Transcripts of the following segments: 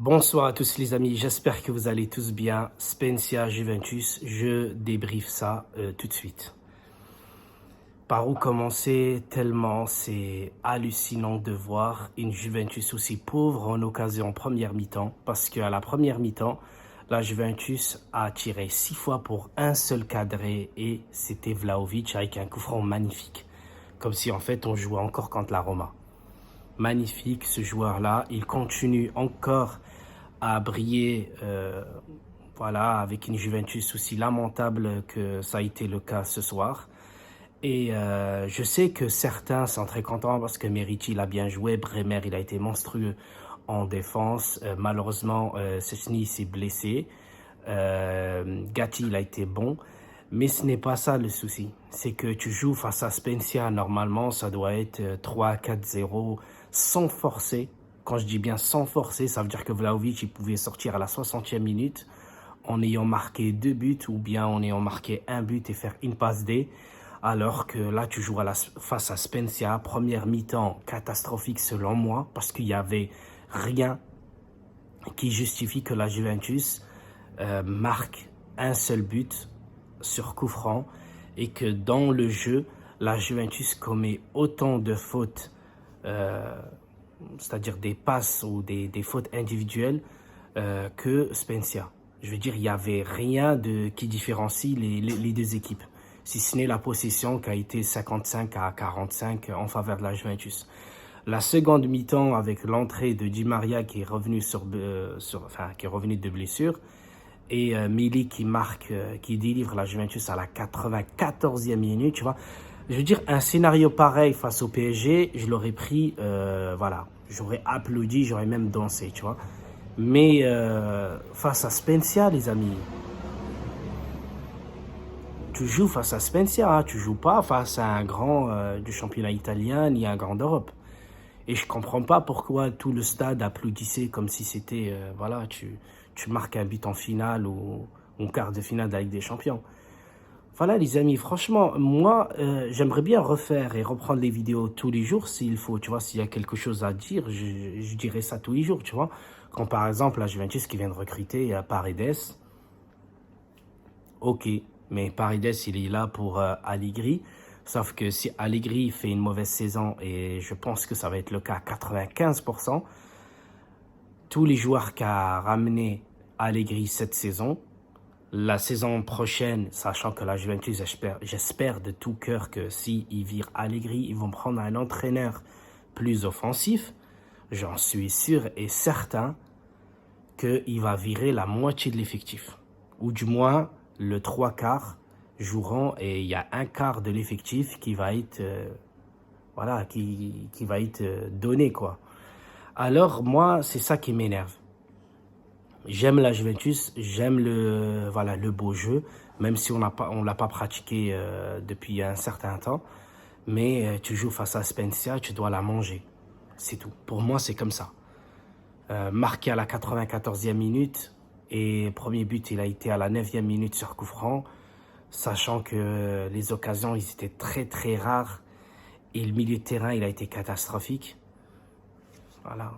Bonsoir à tous les amis, j'espère que vous allez tous bien. Spezia Juventus, je débriefe ça tout de suite. Par où commencer tellement c'est hallucinant de voir une Juventus aussi pauvre en occasion en première mi-temps, parce qu'à la première mi-temps, la Juventus a tiré 6 fois pour un seul cadré et c'était Vlahovic avec un coup franc magnifique. Comme si en fait on jouait encore contre la Roma. Magnifique ce joueur-là, il continue encore à briller voilà, avec une Juventus aussi lamentable que ça a été le cas ce soir. Et je sais que certains sont très contents parce que Merici il a bien joué, Bremer il a été monstrueux en défense. Malheureusement, Szczęsny s'est blessé, Gatti il a été bon. Mais ce n'est pas ça le souci. C'est que tu joues face à Spezia, normalement ça doit être 3-4-0 sans forcer. Quand je dis bien sans forcer, ça veut dire que Vlahovic il pouvait sortir à la 60e minute en ayant marqué 2 buts ou bien en ayant marqué un but et faire une passe D. Alors que là tu joues face à Spezia, première mi-temps catastrophique selon moi parce qu'il n'y avait rien qui justifie que la Juventus marque un seul but sur coup franc et que dans le jeu, la Juventus commet autant de fautes, c'est-à-dire des passes ou des fautes individuelles que Spezia. Je veux dire, il n'y avait rien qui différencie les deux équipes, si ce n'est la possession qui a été 55-45 en faveur de la Juventus. La seconde mi-temps, avec l'entrée de Di Maria qui est revenu, qui est revenu de blessure, et Milik qui marque, qui délivre la Juventus à la 94e minute, tu vois. Je veux dire, un scénario pareil face au PSG, je l'aurais pris, voilà, j'aurais applaudi, j'aurais même dansé, tu vois. Mais face à Spezia, les amis, tu joues face à Spezia, hein, tu joues pas face à un grand du championnat italien ni un grand d'Europe. Et je comprends pas pourquoi tout le stade applaudissait comme si c'était, voilà, tu marques un but en finale ou en quart de finale de la Ligue des Champions. Voilà les amis, franchement, moi, j'aimerais bien refaire et reprendre les vidéos tous les jours s'il faut, tu vois, s'il y a quelque chose à dire, je dirais ça tous les jours, tu vois. Quand par exemple, la Juventus qui vient de recruter Paredes, ok, mais Paredes, il est là pour Allegri. Sauf que si Allegri fait une mauvaise saison, et je pense que ça va être le cas à 95%, tous les joueurs qu'a ramené Allegri cette saison, la saison prochaine, sachant que la Juventus, j'espère de tout cœur que s'ils virent Allegri, ils vont prendre un entraîneur plus offensif, j'en suis sûr et certain qu'il va virer la moitié de l'effectif. Ou du moins, le 3/4 joueront et il y a un quart de l'effectif qui va être voilà qui va être donné quoi. Alors moi c'est ça qui m'énerve. J'aime la Juventus, j'aime le beau jeu, même si on l'a pas pratiqué depuis un certain temps, mais tu joues face à Spezia, tu dois la manger. C'est tout. Pour moi c'est comme ça. Marqué à la 94e minute et premier but il a été à la 9e minute sur coup franc. Sachant que les occasions, ils étaient très très rares et le milieu de terrain, il a été catastrophique. Voilà,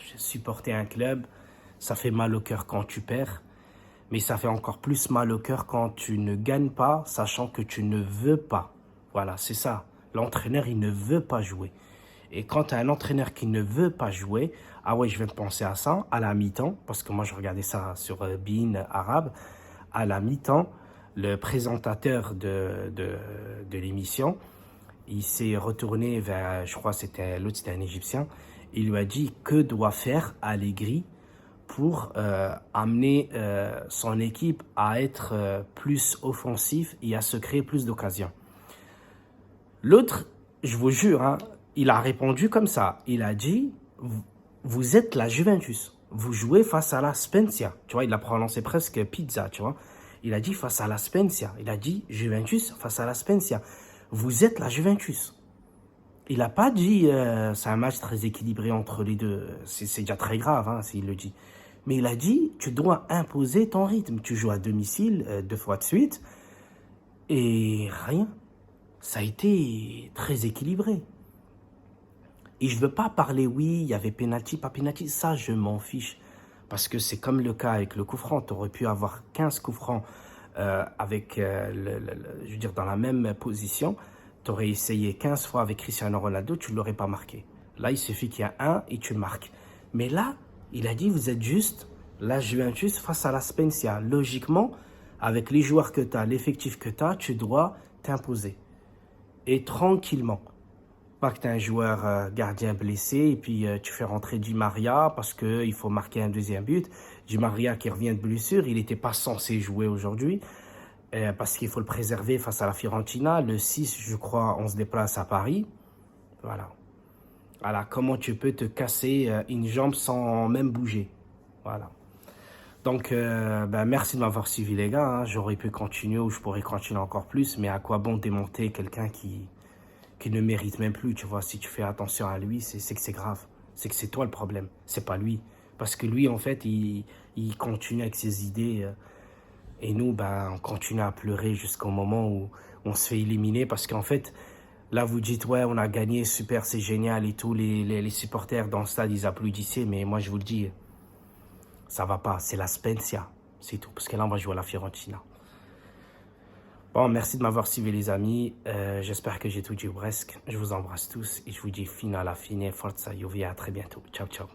j'ai supporté un club, ça fait mal au cœur quand tu perds, mais ça fait encore plus mal au cœur quand tu ne gagnes pas, sachant que tu ne veux pas. Voilà, c'est ça. L'entraîneur, il ne veut pas jouer. Et quand tu as un entraîneur qui ne veut pas jouer, ah ouais, je viens de penser à ça, à la mi-temps, parce que moi, je regardais ça sur beIN Arabe, à la mi-temps, le présentateur de l'émission, il s'est retourné vers, je crois c'était l'autre, c'était un Égyptien, il lui a dit que doit faire Allegri pour amener son équipe à être plus offensif et à se créer plus d'occasions. L'autre, je vous jure, hein, il a répondu comme ça, il a dit, vous êtes la Juventus, vous jouez face à la Spezia, tu vois, il a prononcé presque pizza, tu vois. Il a dit face à la Spezia. Il a dit Juventus face à la Spezia. Vous êtes la Juventus. Il n'a pas dit c'est un match très équilibré entre les deux. C'est déjà très grave hein, s'il le dit. Mais il a dit tu dois imposer ton rythme. Tu joues à domicile 2 fois de suite. Et rien. Ça a été très équilibré. Et je veux pas parler, oui, il y avait penalty, pas penalty, ça je m'en fiche. Parce que c'est comme le cas avec le coup franc, tu aurais pu avoir 15 coups francs avec, je veux dire, dans la même position. Tu aurais essayé 15 fois avec Cristiano Ronaldo, tu ne l'aurais pas marqué. Là, il suffit qu'il y a un et tu marques. Mais là, il a dit, vous êtes juste, la Juventus face à la Spezia. Logiquement, avec les joueurs que tu as, l'effectif que tu as, tu dois t'imposer. Et tranquillement. Pas que tu as un joueur gardien blessé et puis tu fais rentrer Di Maria parce qu'il faut marquer un deuxième but. Di Maria qui revient de blessure, il n'était pas censé jouer aujourd'hui parce qu'il faut le préserver face à la Fiorentina. Le 6, je crois, on se déplace à Paris. Voilà. Voilà, comment tu peux te casser une jambe sans même bouger. Voilà. Donc, merci de m'avoir suivi les gars. Hein. J'aurais pu continuer ou je pourrais continuer encore plus, mais à quoi bon démonter quelqu'un qui ne mérite même plus, tu vois. Si tu fais attention à lui, c'est que c'est grave. C'est que c'est toi le problème, c'est pas lui. Parce que lui, en fait, il continue avec ses idées. Et nous, on continue à pleurer jusqu'au moment où on se fait éliminer. Parce qu'en fait, là, vous dites, ouais, on a gagné, super, c'est génial et tout. Les supporters dans le stade, ils applaudissaient. Mais moi, je vous le dis, ça va pas. C'est la Spezia, c'est tout. Parce que là, on va jouer à la Fiorentina. Bon, merci de m'avoir suivi les amis, j'espère que j'ai tout dit ou presque, je vous embrasse tous et je vous dis fine à la fine, forza Juve, à très bientôt, ciao ciao.